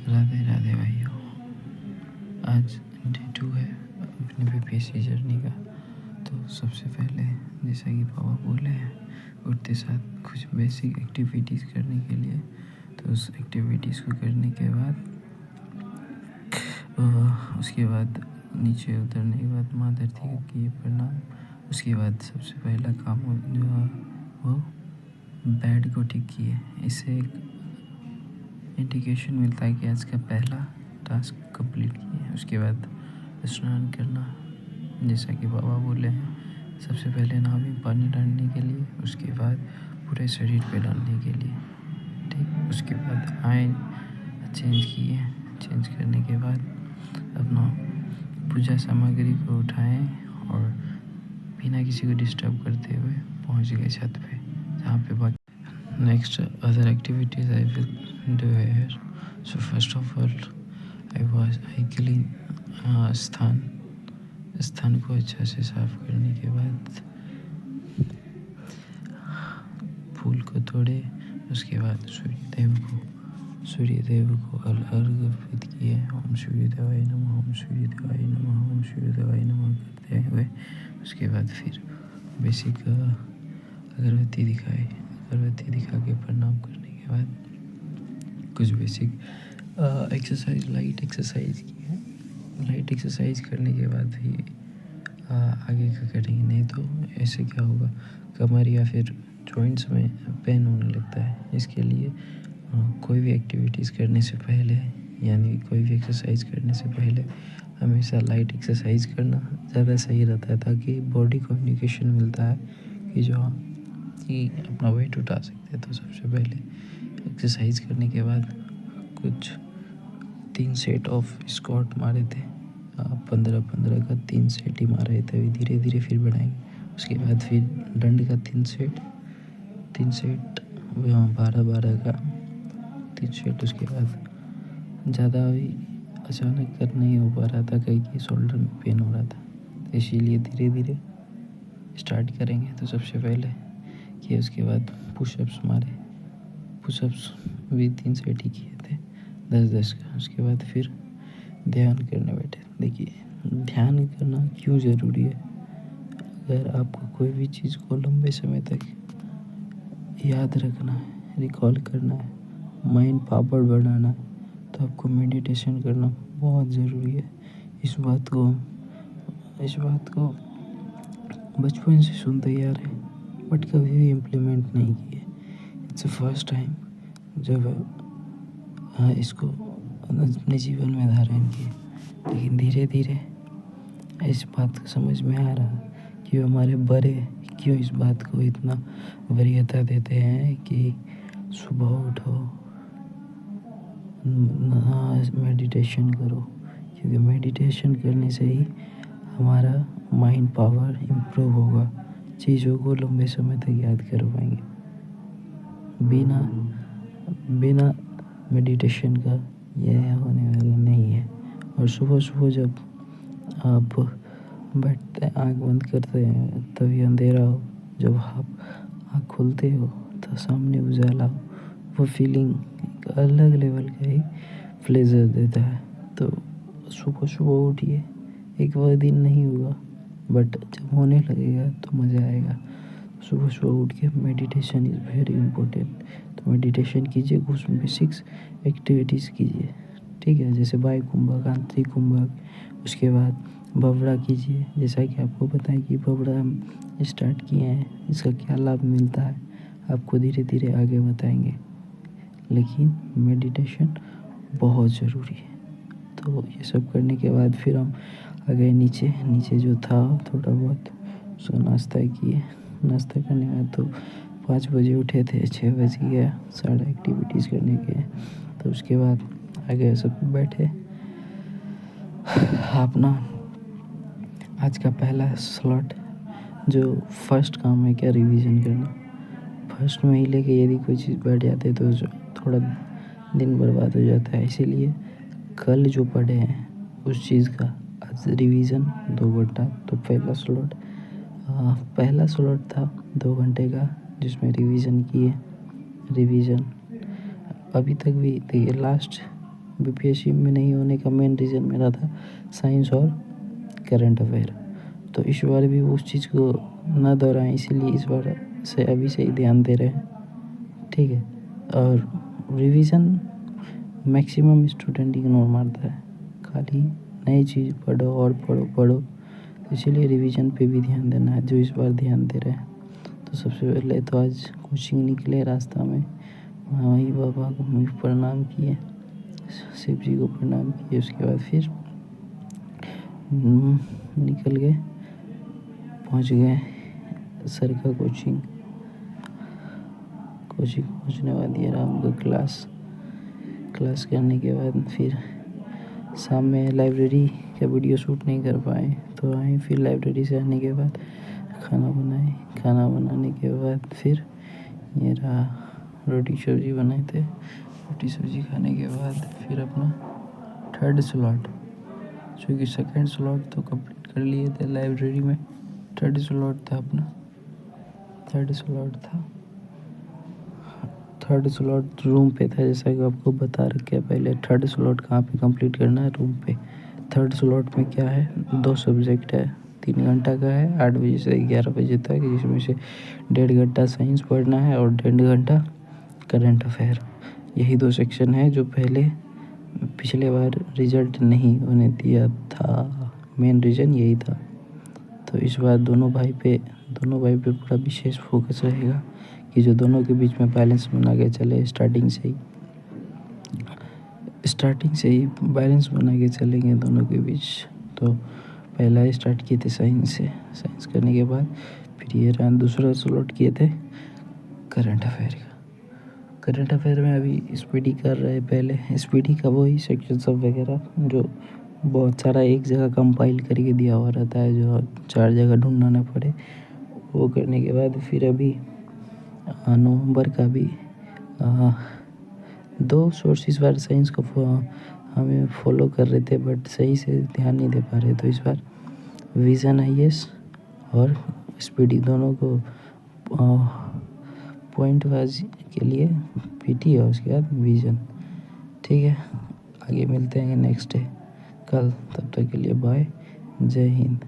राधे राधे भाइयों। आज डे 2 है अपने बीपीएससी जर्नी का। तो सबसे पहले जैसा कि पापा बोले हैं उठते साथ कुछ बेसिक एक्टिविटीज़ करने के लिए, तो उस एक्टिविटीज़ को करने के बाद उसके बाद नीचे उतरने के बाद माँ धरती को किए प्रणाम। उसके बाद सबसे पहला काम जो है वो बेड को ठीक किए। इससे एक इंडिकेशन मिलता है कि आज का पहला टास्क कंप्लीट किए। उसके बाद स्नान करना, जैसा कि बाबा बोले हैं सबसे पहले नाव में पानी डालने के लिए, उसके बाद पूरे शरीर पे डालने के लिए। ठीक, उसके बाद आए चेंज किए। चेंज करने के बाद अपना पूजा सामग्री को उठाएं और बिना किसी को डिस्टर्ब करते हुए पहुंच गए छत पे, जहाँ पे बाकी next other activities I will do here. So first of all I clean स्थान को अच्छा से साफ करने के बाद फूल को तोड़े। उसके बाद सूर्यदेव को अर्घ अर्पित किए। ओम सूर्यदेवाय नमः, ओम सूर्यदेवाय नमः, ओम सूर्यदेवाय नमः करते हुए उसके बाद फिर बेसिक अगरबत्ती दिखा के प्रणाम करने के बाद कुछ बेसिक एक्सरसाइज लाइट एक्सरसाइज किए। लाइट एक्सरसाइज करने के बाद ही आगे का करेंगे, नहीं तो ऐसे क्या होगा, कमर या फिर जॉइंट्स में पेन होने लगता है। इसके लिए कोई भी एक्टिविटीज़ करने से पहले, यानी कोई भी एक्सरसाइज करने से पहले हमेशा लाइट एक्सरसाइज करना ज़्यादा सही रहता है, ताकि बॉडी को इंडिकेशन मिलता है कि जो कि अपना वेट उठा सकते हैं। तो सबसे पहले एक्सरसाइज करने के बाद कुछ 3 सेट ऑफ स्क्वाट मारे थे। 15-15 का 3 सेट ही मारे थे। अभी धीरे धीरे फिर बढ़ाएंगे। उसके बाद फिर दंड का 3 सेट 12-12 का 3 सेट। उसके बाद ज़्यादा अभी अचानक कर नहीं हो पा रहा था, कहीं कि शोल्डर में पेन हो रहा था, तो इसीलिए धीरे धीरे स्टार्ट करेंगे। तो सबसे पहले किए, उसके बाद पुशअप्स मारे। पुशअप्स भी 3 सेट ही किए थे 10-10 का। उसके बाद फिर ध्यान करने बैठे। देखिए, ध्यान करना क्यों ज़रूरी है। अगर आपको कोई भी चीज़ को लंबे समय तक याद रखना है, रिकॉल करना है, माइंड पावर बढ़ाना, तो आपको मेडिटेशन करना बहुत ज़रूरी है। इस बात को बचपन से सुनते ही आ रहे हैं, बट कभी भी इम्प्लीमेंट नहीं किए। इट्स फर्स्ट टाइम जब इसको अपने जीवन में धारण किए। लेकिन धीरे धीरे इस बात को समझ में आ रहा कि हमारे बड़े क्यों इस बात को इतना वरीयता देते हैं कि सुबह उठो, मेडिटेशन करो, क्योंकि मेडिटेशन करने से ही हमारा माइंड पावर इम्प्रूव होगा, चीज़ों को लंबे समय तक याद कर पाएंगे। बिना मेडिटेशन का यह होने वाला नहीं है। और सुबह सुबह जब आप बैठते हैं, आँख बंद करते हैं, तभी अंधेरा हो, जब आप आँख खोलते हो तो सामने उजाला हो, वो फीलिंग एक अलग लेवल का ही प्लेजर देता है। तो सुबह सुबह उठिए। एक बार दिन नहीं होगा, बट जब होने लगेगा तो मज़ा आएगा। सुबह सुबह उठ के मेडिटेशन इज़ वेरी इम्पोर्टेंट। तो मेडिटेशन कीजिए, कुछ बेसिक्स एक्टिविटीज़ कीजिए, ठीक है, जैसे बाय कुंभक, आंतरिक कुंभक। उसके बाद भवड़ा कीजिए। जैसा कि आपको पता है कि भवड़ा हम स्टार्ट किए हैं, इसका क्या लाभ मिलता है आपको धीरे धीरे आगे बताएंगे। लेकिन मेडिटेशन बहुत ज़रूरी है। तो ये सब करने के बाद फिर हम आ गए नीचे जो था थोड़ा बहुत उसका नाश्ता किए। नाश्ता करने के बाद तो 5 बजे उठे थे, 6 बज गया सारा एक्टिविटीज़ करने के। तो उसके बाद आ गए, सब बैठे। अपना आज का पहला स्लॉट जो फर्स्ट काम है क्या, रिवीजन करना। फर्स्ट में ही लेके यदि कोई चीज़ बैठ जाते तो थोड़ा दिन बर्बाद हो जाता है। इसीलिए कल जो पढ़े हैं उस चीज़ का आज रिवीजन 2 घंटा। तो पहला स्लॉट था 2 घंटे का, जिसमें रिवीजन किए। रिवीजन अभी तक भी देखिए, लास्ट बीपीएससी में नहीं होने का मेन रीज़न मेरा था साइंस और करंट अफेयर। तो इस बार भी उस चीज़ को ना दोहराएं, इसीलिए इस बार से अभी से ही ध्यान दे रहे हैं, ठीक है। और रिवीजन मैक्सिमम स्टूडेंट इग्नोर मारता है, खाली नई चीज़ पढ़ो और पढ़ो पढ़ो, तो इसीलिए रिवीजन पे भी ध्यान देना है, जो इस बार ध्यान दे रहे हैं। तो सबसे पहले तो आज कोचिंग निकले, रास्ता में वहीं बाबा को भी प्रणाम किए, शिव जी को प्रणाम किए, उसके बाद फिर निकल गए, पहुंच गए सर का कोचिंग पहुंचने बाद ये रहा उनका क्लास करने के बाद फिर शाम में लाइब्रेरी का वीडियो शूट नहीं कर पाए, तो आए, फिर लाइब्रेरी से आने के बाद खाना बनाने के बाद फिर ये रहा रोटी सब्जी बनाए थे, रोटी सब्जी खाने के बाद फिर अपना थर्ड स्लॉट, क्योंकि सेकंड स्लॉट तो कंप्लीट कर लिए थे लाइब्रेरी में, थर्ड स्लॉट था थर्ड स्लॉट रूम पे था, जैसा कि आपको बता रखे हैं पहले। थर्ड स्लॉट कहाँ पे कंप्लीट करना है? रूम पे। थर्ड स्लॉट में क्या है, 2 सब्जेक्ट है, 3 घंटा का है, 8 बजे से 11 बजे तक, जिसमें से 1.5 घंटा साइंस पढ़ना है और 1.5 घंटा करंट अफेयर। यही 2 सेक्शन है जो पिछले बार रिजल्ट नहीं होने दिया था, मेन रीज़न यही था। तो इस बार दोनों भाई पे पूरा विशेष फोकस रहेगा कि जो दोनों के बीच में बैलेंस बना के चले, स्टार्टिंग से ही बैलेंस बना के चलेंगे दोनों के बीच। तो पहला स्टार्ट किए थे साइंस से, साइंस करने के बाद फिर ये रहा दूसरा स्लॉट किए थे करंट अफेयर का। करंट अफेयर में अभी स्पीडी कर रहे हैं, पहले स्पीडी का वही सेक्शन सब वगैरह जो बहुत सारा एक जगह कंपाइल करके दिया हुआ रहता है, जो 4 जगह ढूंढना ना पड़े, वो करने के बाद फिर अभी नवंबर का भी 2 सोर्स इस बार साइंस को हमें फॉलो कर रहे थे, बट सही से ध्यान नहीं दे पा रहे। तो इस बार विज़न आईएएस और स्पीडी दोनों को पॉइंट वाइज के लिए पीटी है, उसके बाद विज़न, ठीक है। आगे मिलते हैं नेक्स्ट डे कल, तब तक के लिए बाय, जय हिंद।